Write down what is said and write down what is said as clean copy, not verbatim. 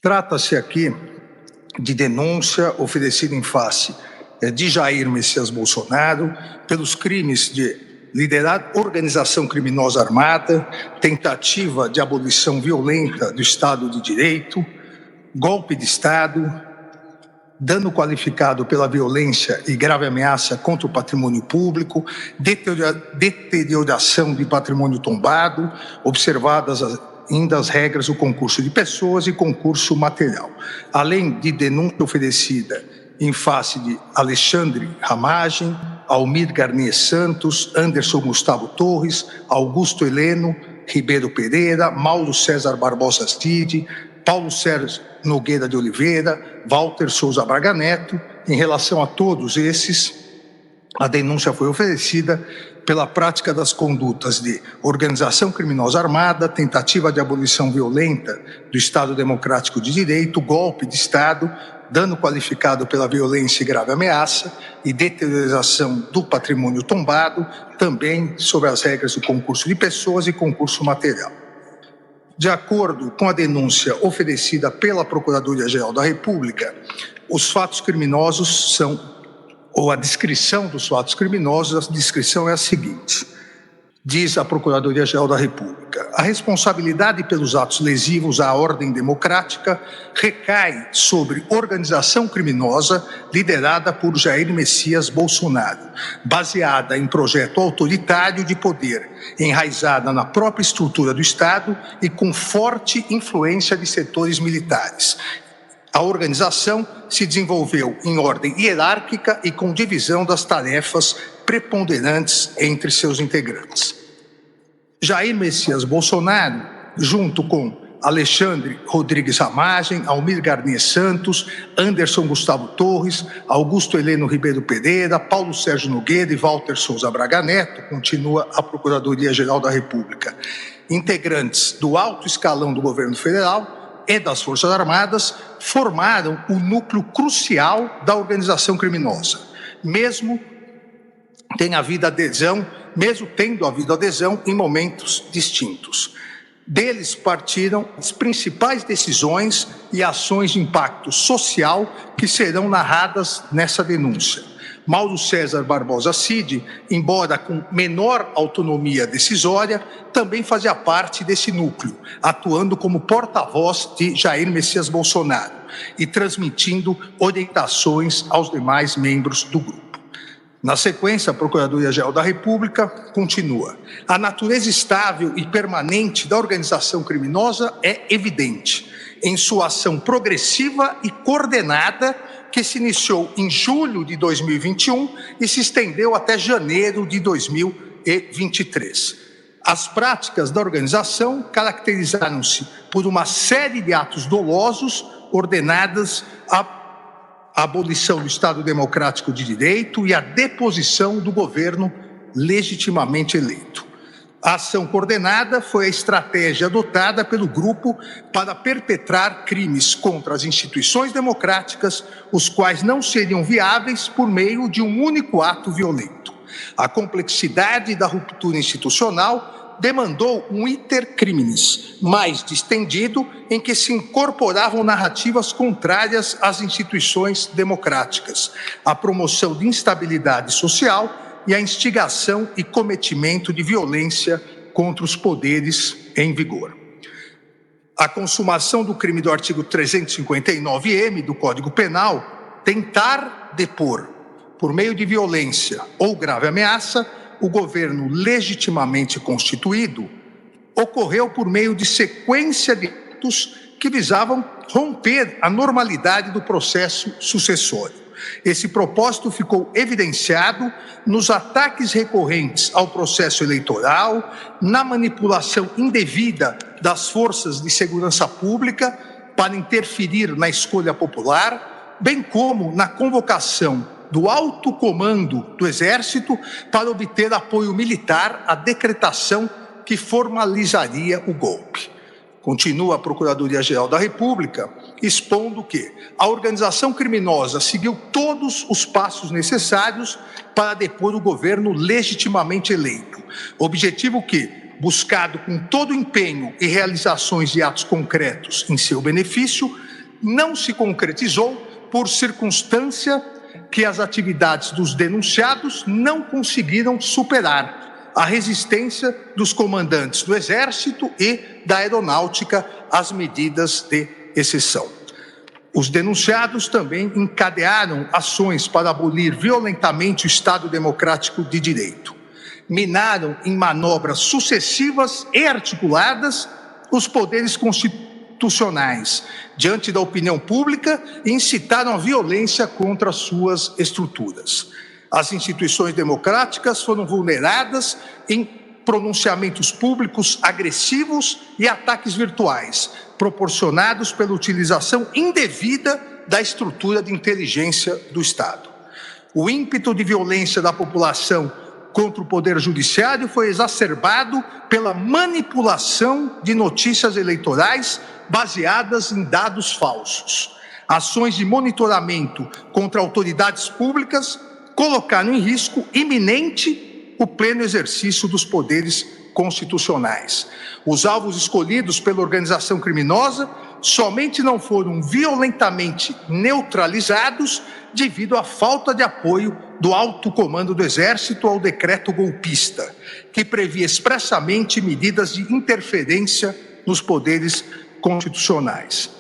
Trata-se aqui de denúncia oferecida em face de Jair Messias Bolsonaro pelos crimes de liderar organização criminosa armada, tentativa de abolição violenta do Estado de Direito, golpe de Estado, dano qualificado pela violência e grave ameaça contra o patrimônio público, deterioração de patrimônio tombado, observadas ainda as regras do concurso de pessoas e concurso material. Além de denúncia oferecida em face de Alexandre Ramagem, Almir Garnier Santos, Anderson Gustavo Torres, Augusto Heleno Ribeiro Pereira, Mauro César Barbosa Cid, Paulo Sérgio Nogueira de Oliveira, Walter Souza Braga Neto. Em relação a todos esses, a denúncia foi oferecida pela prática das condutas de organização criminosa armada, tentativa de abolição violenta do Estado Democrático de Direito, golpe de Estado, dano qualificado pela violência e grave ameaça e deterioração do patrimônio tombado, também sobre as regras do concurso de pessoas e concurso material. De acordo com a denúncia oferecida pela Procuradoria-Geral da República, os fatos criminosos são, ou a descrição dos fatos criminosos, a descrição é a seguinte: diz a Procuradoria-Geral da República: a responsabilidade pelos atos lesivos à ordem democrática recai sobre organização criminosa liderada por Jair Messias Bolsonaro, baseada em projeto autoritário de poder, enraizada na própria estrutura do Estado e com forte influência de setores militares. A organização se desenvolveu em ordem hierárquica e com divisão das tarefas preponderantes entre seus integrantes. Jair Messias Bolsonaro, junto com Alexandre Rodrigues Ramagem, Almir Garnier Santos, Anderson Gustavo Torres, Augusto Heleno Ribeiro Pereira, Paulo Sérgio Nogueira e Walter Souza Braga Neto, continua a Procuradoria-Geral da República, integrantes do alto escalão do governo federal e das Forças Armadas, formaram o núcleo crucial da organização criminosa, mesmo tendo havido adesão em momentos distintos. Deles partiram as principais decisões e ações de impacto social que serão narradas nessa denúncia. Mauro César Barbosa Cid, embora com menor autonomia decisória, também fazia parte desse núcleo, atuando como porta-voz de Jair Messias Bolsonaro e transmitindo orientações aos demais membros do grupo. Na sequência, a Procuradoria-Geral da República continua: a natureza estável e permanente da organização criminosa é evidente em sua ação progressiva e coordenada, que se iniciou em julho de 2021 e se estendeu até janeiro de 2023. As práticas da organização caracterizaram-se por uma série de atos dolosos ordenados à abolição do Estado Democrático de Direito e à deposição do governo legitimamente eleito. A ação coordenada foi a estratégia adotada pelo grupo para perpetrar crimes contra as instituições democráticas, os quais não seriam viáveis por meio de um único ato violento. A complexidade da ruptura institucional demandou um iter criminis mais distendido, em que se incorporavam narrativas contrárias às instituições democráticas, a promoção de instabilidade social e a instigação e cometimento de violência contra os poderes em vigor. A consumação do crime do artigo 359-M do Código Penal, tentar depor, por meio de violência ou grave ameaça, o governo legitimamente constituído, ocorreu por meio de sequência de atos que visavam romper a normalidade do processo sucessório. Esse propósito ficou evidenciado nos ataques recorrentes ao processo eleitoral, na manipulação indevida das forças de segurança pública para interferir na escolha popular, bem como na convocação do alto comando do Exército para obter apoio militar à decretação que formalizaria o golpe. Continua a Procuradoria-Geral da República expondo que a organização criminosa seguiu todos os passos necessários para depor o governo legitimamente eleito, objetivo que, buscado com todo o empenho e realizações de atos concretos em seu benefício, não se concretizou por circunstância que as atividades dos denunciados não conseguiram superar a resistência dos comandantes do Exército e da Aeronáutica às medidas de exceção. Os denunciados também encadearam ações para abolir violentamente o Estado Democrático de Direito. Minaram em manobras sucessivas e articuladas os poderes constitucionais diante da opinião pública e incitaram a violência contra suas estruturas. As instituições democráticas foram vulneradas em pronunciamentos públicos agressivos e ataques virtuais, proporcionados pela utilização indevida da estrutura de inteligência do Estado. O ímpeto de violência da população contra o Poder Judiciário foi exacerbado pela manipulação de notícias eleitorais baseadas em dados falsos. Ações de monitoramento contra autoridades públicas colocaram em risco iminente o pleno exercício dos poderes constitucionais. Os alvos escolhidos pela organização criminosa somente não foram violentamente neutralizados devido à falta de apoio do alto comando do Exército ao decreto golpista, que previa expressamente medidas de interferência nos poderes constitucionais.